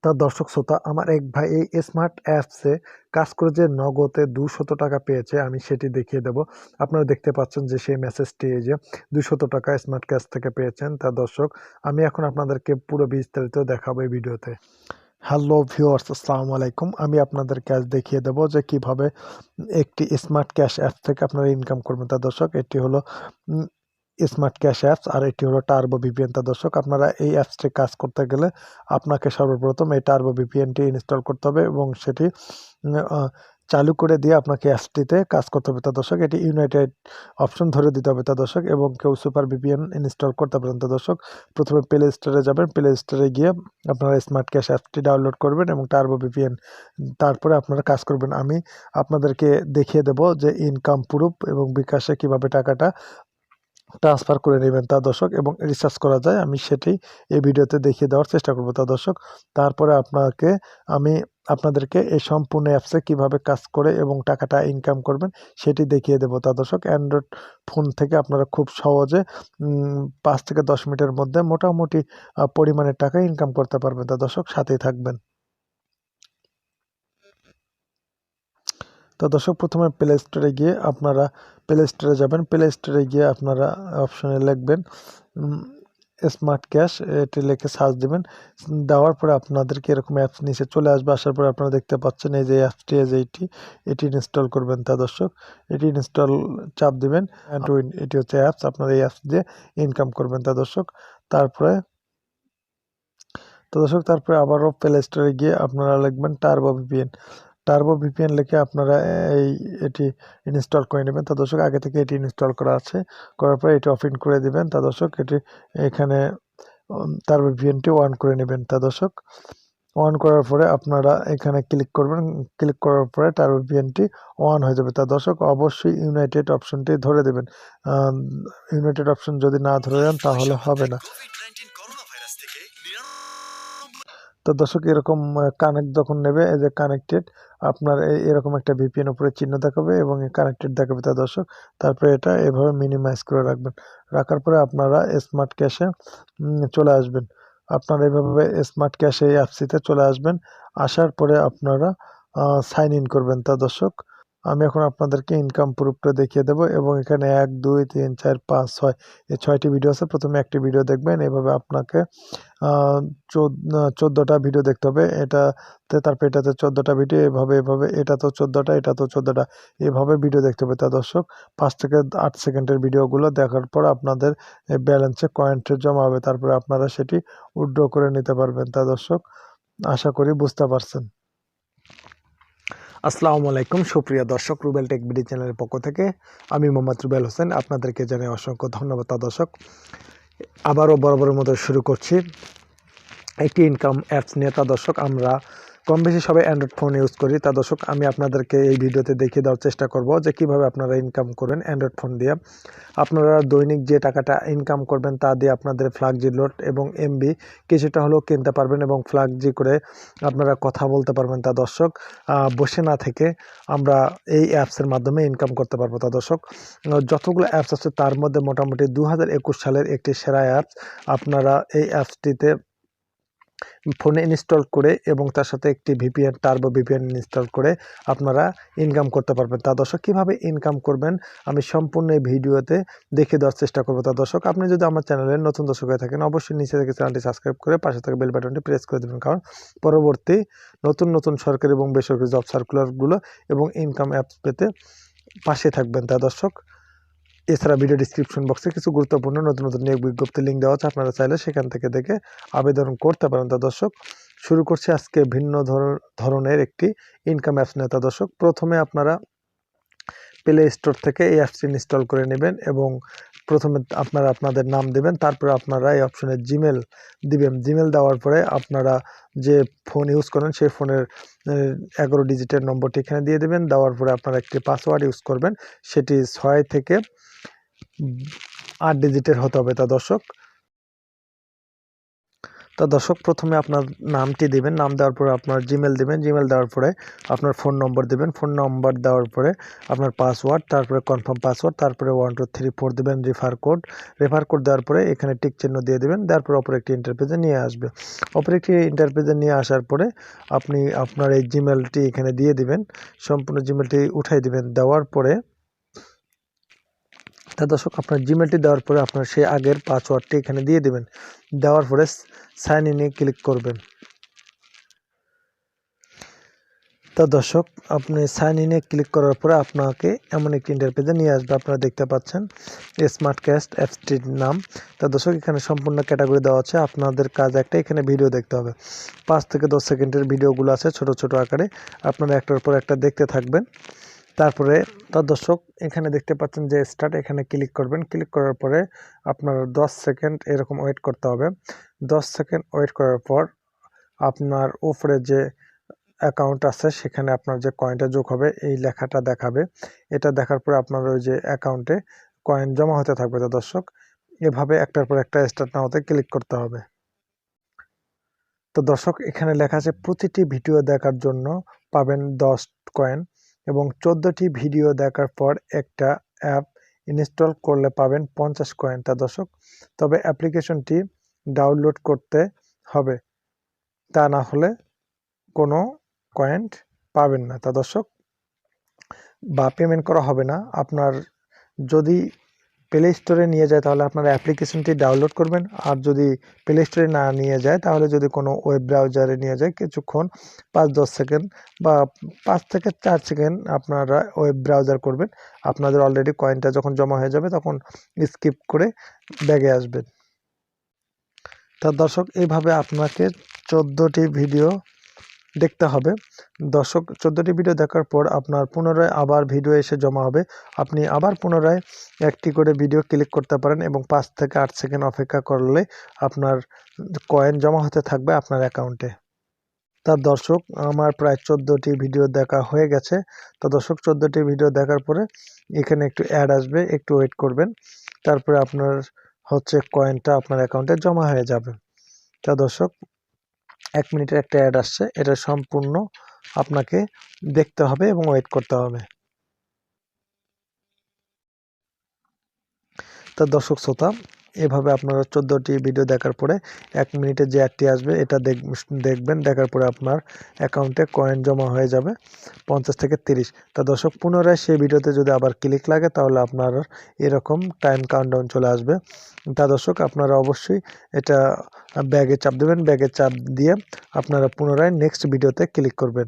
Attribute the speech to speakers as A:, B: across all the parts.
A: তা দর্শক শ্রোতা, আমার এক ভাই এই স্মার্ট অ্যাপসে কাজ করে যে নগদে 200 টাকা পেয়েছে, আমি সেটি দেখিয়ে দেব। আপনারা দেখতে পাচ্ছেন যে সেই মেসেজটি এই যে 200 টাকা স্মার্ট ক্যাশ থেকে পেয়েছেন। তা দর্শক, আমি এখন আপনাদেরকে পুরো বিস্তারিত দেখাবো এই ভিডিওতে। হ্যালো ভিউয়ার্স, আসসালামু আলাইকুম। আমি আপনাদেরকে আজ দেখিয়ে দেব যে কিভাবে একটি স্মার্ট ক্যাশ অ্যাপ থেকে আপনারা ইনকাম করবেন। তা দর্শক, এটি হলো স্মার্ট ক্যাশ অ্যাপস আর এটি হলো টার্বো ভিপিএন। তা দর্শক, আপনারা এই অ্যাপসটি কাজ করতে গেলে আপনাকে সর্বপ্রথম এই টার্বো ভিপিএনটি ইনস্টল করতে হবে এবং সেটি চালু করে দিয়ে আপনাকে অ্যাপসটিতে কাজ করতে হবে। তা দর্শক, এটি ইউনাইটেড অপশন ধরে দিতে হবে। তা দর্শক, এবং কেউ সুপার ভিপিএন ইনস্টল করতে পারেন। তা দর্শক, প্রথমে প্লে স্টোরে যাবেন, প্লে স্টোরে গিয়ে আপনারা স্মার্ট ক্যাশ অ্যাপসটি ডাউনলোড করবেন এবং টার্বো ভিপিএন, তারপরে আপনারা কাজ করবেন। আমি আপনাদেরকে দেখিয়ে দেব যে ইনকাম প্রুফ এবং বিকাশে কিভাবে টাকাটা ট্রান্সফার করে নেবেন তা দর্শক, এবং রিচার্জ করা যায়, আমি সেটি এই ভিডিওতে দেখিয়ে দেওয়ার চেষ্টা করব। তা দর্শক, তারপরে আমি আপনাদেরকে এই সম্পূর্ণ অ্যাপসে কিভাবে কাজ করে এবং টাকাটা ইনকাম করবেন সেটি দেখিয়ে দেবো। তা দর্শক, অ্যান্ড্রয়েড ফোন থেকে আপনারা খুব সহজে 5 থেকে 10 মিনিটের মধ্যে মোটামুটি পরিমাণের টাকা ইনকাম করতে পারবেন। তা দর্শক, সাথেই থাকবেন। তো দর্শক, প্রথমে প্লে স্টোরে গিয়ে যাবেন। প্লে স্টোরে গিয়ে আপনারা অপশনে লিখবেন স্মার্ট ক্যাশ, এটি লিখে সার্চ দিবেন। দেওয়ার পরে আপনাদেরকে এরকম অ্যাপস নিচে চলে আসবে। আসার পরে আপনারা দেখতে পাচ্ছেন এই যে অ্যাপসটি, এটি ইনস্টল করবেন। তা দর্শক, এটি ইনস্টল চাপ দিবেন, এটি হচ্ছে অ্যাপস। আপনারা এই অ্যাপস দিয়ে ইনকাম করবেন। তা দর্শক, তারপরে আবারও প্লে স্টোরে গিয়ে আপনারা লিখবেন টার্বো ভিপিএন। টার্বো ভিপিএন লিখে আপনারা এটি ইনস্টল করে নেবেন। তা দর্শক, আগে থেকে এটি ইনস্টল করা আছে। করার পরে এটি অফ করে দিবেন। তা দর্শক, এখানে টার্বো ভিপিএনটি অন করে নেবেন। তা দর্শক, অন করার পরে আপনারা এখানে ক্লিক করবেন। ক্লিক করার পরে টার্বো ভিপিএনটি অন হয়ে যাবে। তা দর্শক, অবশ্যই ইউনাইটেড অপশনটি ধরে দেবেন। ইউনাইটেড অপশন যদি না ধরে দেন তাহলে হবে না। তো দর্শক, এরকম কানেক্ট যখন নেবে, এই যে কানেক্টেড, আপনার এরকম একটা ভিপিএন উপরে চিহ্ন দেখাবে এবং কানেক্টেড দেখাবে। তা দর্শক, তারপরে এটা এভাবে মিনিমাইজ করে রাখবেন। রাখার পরে আপনারা স্মার্ট ক্যাশে চলে আসবেন। আপনারা এভাবে স্মার্ট ক্যাশে এই অ্যাপসিতে চলে আসবেন। আসার পরে আপনারা সাইন ইন করবেন। তা দর্শক, আমি এখন আপনাদেরকে ইনকাম প্রুফটা দেখিয়ে দেবো এবং এখানে 1 2 3 4 5 6 এই 6টি ভিডিও আছে। প্রথমে একটি ভিডিও দেখবেন। এভাবে আপনাকে 14টা ভিডিও দেখতে হবে এটাতে। তারপর এটাতে 14টা ভিডিও, এভাবে এটা তো 14টা, এটা তো 14টা, এভাবে ভিডিও দেখতে হবে। তা দর্শক, 5 থেকে 8 সেকেন্ডের ভিডিওগুলো দেখার পর আপনাদের ব্যালেন্সে কয়েন্ট জমা হবে। তারপরে আপনারা সেটি উইথড্র করে নিতে পারবেন। তা দর্শক, আশা করি বুঝতে পারছেন। আসসালামু আলাইকুম সুপ্রিয় দর্শক, রুবেল টেক বিডি চ্যানেলের পক্ষ থেকে আমি মোহাম্মদ রুবেল হোসেন আপনাদেরকে জানাই অসংখ্য ধন্যবাদ। তা দর্শক, আবারও বরাবরের মতো শুরু করছি একটি ইনকাম অ্যাপস নিয়ে। তা দর্শক, আমরা কম বেশি সবাই অ্যান্ড্রয়েড ফোন ইউজ করি। তা দর্শক, আমি আপনাদেরকে এই ভিডিওতে দেখিয়ে দেওয়ার চেষ্টা করব যে কিভাবে আপনারা ইনকাম করবেন অ্যান্ড্রয়েড ফোন দিয়ে। আপনারা দৈনিক যে টাকাটা ইনকাম করবেন তা দিয়ে আপনাদের ফ্ল্যাগজি লোড এবং এমবি কিছুটা হলেও কিনতে পারবেন এবং ফ্ল্যাগজি করে আপনারা কথা বলতে পারবেন। তা দর্শক, বসে না থেকে আমরা এই অ্যাপসের মাধ্যমে ইনকাম করতে পারবো। তা দর্শক, যতগুলো অ্যাপস আছে তার মধ্যে মোটামুটি 2021 সালের একটি সেরা অ্যাপস। আপনারা এই অ্যাপসটিতে ফোনে ইনস্টল করে এবং তার সাথে একটি ভিপিএন, টার্বো ভিপিএন ইনস্টল করে আপনারা ইনকাম করতে পারবেন। তা দর্শক, কীভাবে ইনকাম করবেন আমি সম্পূর্ণ এই ভিডিওতে দেখিয়ে দেওয়ার চেষ্টা করবো। তা দর্শক, আপনি যদি আমার চ্যানেলের নতুন দর্শক হয়ে থাকেন, অবশ্যই নিচে থেকে চ্যানেলটি সাবস্ক্রাইব করে পাশে থাকা বেল বাটনটি প্রেস করে দেবেন, কারণ পরবর্তী নতুন সরকারি এবং বেসরকারি জব সার্কুলারগুলো এবং ইনকাম অ্যাপস পেতে পাশে থাকবেন। তা দর্শক, এছাড়া ভিডিও ডিসক্রিপশন বক্সে কিছু গুরুত্বপূর্ণ নতুন নিয়োগ বিজ্ঞপ্তির লিঙ্ক দেওয়া আছে, আপনারা চাইলে সেখান থেকে দেখে আবেদন করতে পারেন। তা দর্শক, শুরু করছি আজকে ভিন্ন ধরনের একটি ইনকাম অ্যাপস নিয়ে। তা দর্শক, প্রথমে আপনারা প্লে স্টোর থেকে এই অ্যাপসটি ইনস্টল করে নেবেন এবং প্রথমে আপনারা আপনাদের নাম দেবেন। তারপরে আপনারা এই অপশনে জিমেল দিবেন। জিমেল দেওয়ার পরে আপনারা যে ফোন ইউজ করেন সেই ফোনের 11 ডিজিটের নম্বরটি এখানে দিয়ে দেবেন। দেওয়ার পরে আপনারা একটি পাসওয়ার্ড ইউজ করবেন, সেটি 6 থেকে 8 ডিজিটের হতে হবে। তা দর্শক, তো দর্শক প্রথমে আপনার নামটি দিবেন, নাম দেওয়ার পরে আপনার জিমেল দিবেন, জিমেল দেওয়ার পরে আপনার ফোন নম্বর দিবেন, ফোন নম্বর দেওয়ার পরে আপনার পাসওয়ার্ড, তারপরে কনফার্ম পাসওয়ার্ড, তারপরে 1 2 3 4 দিবেন, রেফার কোড দেওয়ার পরে এখানে টিক চিহ্ন দিয়ে দিবেন, দেওয়ার পরে অপর একটি ইন্টারপেজে নিয়ে আসবে। অপর একটি ইন্টারপেজে নিয়ে আসার পরে আপনি আপনার এই জিমেলটি এখানে দিয়ে দিবেন, সম্পূর্ণ জিমেলটি উঠাই দিবেন। দেওয়ার পরে তা দর্শক আপনার জিমেলটি দেওয়ার পরে আপনার সেই আগের পাসওয়ার্ডটি এখানে দিয়ে দিবেন। দেওয়ার পরে সাইন ইনে ক্লিক করবেন। তা দর্শক আপনি সাইন ইনে ক্লিক করার পরে আপনাকে এমন একটি ইন্টারপেজে নিয়ে আসবে। আপনারা দেখতে পাচ্ছেন স্মার্ট ক্যাস্ট অ্যাপসটির নাম। তা দর্শক এখানে সম্পূর্ণ ক্যাটাগরি দেওয়া আছে। আপনাদের কাজ একটা, এখানে ভিডিও দেখতে হবে। 5 থেকে 10 সেকেন্ডের ভিডিওগুলো আছে ছোট ছোট আকারে, আপনারা একটার পর একটা দেখতে থাকবেন। তারপরে তার দর্শক এখানে দেখতে পাচ্ছেন যে স্টার্ট, এখানে ক্লিক করবেন। ক্লিক করার পরে আপনার 10 সেকেন্ড এরকম ওয়েট করতে হবে। 10 সেকেন্ড ওয়েট করার পর আপনার উপরে যে অ্যাকাউন্ট আছে সেখানে আপনার যে কয়েনটা যোগ হবে এই লেখাটা দেখাবে। এটা দেখার পরে আপনার ওই যে অ্যাকাউন্টে কয়েন জমা হতে থাকবে। তো দর্শক এভাবে একটার পর একটা স্টার্ট নাওতে ক্লিক করতে হবে। তো দর্শক এখানে লেখা আছে প্রতিটি ভিডিও দেখার জন্য পাবেন 10 কয়েন এবং 14টি ভিডিও দেখার পর একটা অ্যাপ ইনস্টল করলে পাবেন 50 কয়েন। তা দর্শক তবে অ্যাপ্লিকেশনটি ডাউনলোড করতে হবে, তা না হলে কোনো কয়েন পাবেন না। তা দর্শক বা পেমেন্ট করা হবে না। আপনার যদি প্লে স্টোরে নিয়ে যায় তাহলে আপনারা অ্যাপ্লিকেশনটি ডাউনলোড করবেন, আর যদি প্লে স্টোরে না নিয়ে যায় তাহলে যদি কোনো ওয়েব ব্রাউজারে নিয়ে যায় কিছুক্ষণ 5-10 সেকেন্ড বা 5 থেকে 4 সেকেন্ড আপনারা ওয়েব ব্রাউজার করবেন। আপনাদের অলরেডি কয়েনটা যখন জমা হয়ে যাবে তখন স্কিপ করে ব্যাগে আসবেন। তা দর্শক এইভাবে আপনাকে 14টি ভিডিও দেখতে হবে। দর্শক 14টি ভিডিও দেখার পর আপনার পুনরায় আবার ভিডিও এসে জমা হবে। আপনি আবার পুনরায় একটি করে ভিডিও ক্লিক করতে পারেন এবং 5 থেকে 8 সেকেন্ড অপেক্ষা করলে আপনার কয়েন জমা হতে থাকবে আপনার অ্যাকাউন্টে। তা দর্শক আমার প্রায় 14টি ভিডিও দেখা হয়ে গেছে। তো দর্শক 14টি ভিডিও দেখার পরে এখানে একটু অ্যাড আসবে, একটু ওয়েট করবেন। তারপরে আপনার হচ্ছে কয়েনটা আপনার অ্যাকাউন্টে জমা হয়ে যাবে। তা দর্শক 1 মিনিটের একটা অ্যাড আসছে, এটা সম্পূর্ণ আপনাকে দেখতে হবে এবং ওয়েট করতে হবে। তা দর্শক শ্রোতা এভাবে আপনারা 14টি ভিডিও দেখার পরে 1 মিনিটে যে অ্যাডটি আসবে এটা দেখবেন। দেখার পরে আপনার অ্যাকাউন্টে কয়েন জমা হয়ে যাবে 50 থেকে 30। তা দর্শক পুনরায় সেই ভিডিওতে যদি আবার ক্লিক লাগে তাহলে আপনার এরকম টাইম কাউন্টডাউন চলে আসবে। তা দর্শক আপনারা অবশ্যই এটা ব্যাগে চাপ দেবেন, ব্যাগে চাপ দিয়ে আপনারা পুনরায় নেক্সট ভিডিওতে ক্লিক করবেন।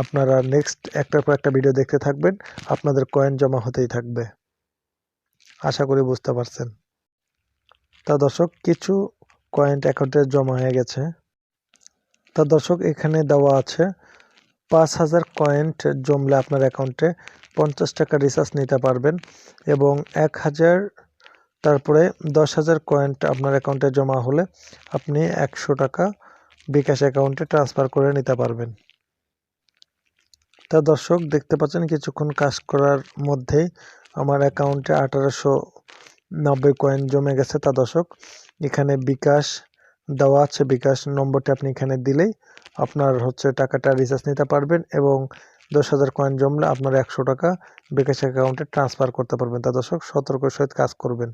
A: আপনারা নেক্সট একটার পর একটা ভিডিও দেখতে থাকবেন, আপনাদের কয়েন জমা হতেই থাকবে। আশা করি বুঝতে পারছেন। তা দর্শক কিছু কয়েন অ্যাকাউন্টে জমা হয়ে গেছে। তা দর্শক এখানে দেওয়া আছে 5000 কয়েন জমলে আপনার অ্যাকাউন্টে 50 টাকা রিচার্জ নিতে পারবেন এবং 1000 তারপরে 10,000 কয়েন আপনার অ্যাকাউন্টে জমা হলে আপনি 100 টাকা বিকাশ অ্যাকাউন্টে ট্রান্সফার করে নিতে পারবেন। তা দর্শক দেখতে পাচ্ছেন কিছুক্ষণ কাজ করার মধ্যেই আমার অ্যাকাউন্টে 1890 কয়েন জমে গেছে। তা দর্শক এখানে বিকাশ দেওয়া আছে, বিকাশ নম্বরটি আপনি এখানে দিলেই আপনার হচ্ছে টাকাটা রিচার্জ নিতে পারবেন এবং 10,000 কয়েন জমলে আপনার 100 টাকা বিকাশ অ্যাকাউন্টে ট্রান্সফার করতে পারবেন। তা দর্শক সতর্কের সহিত কাজ করবেন।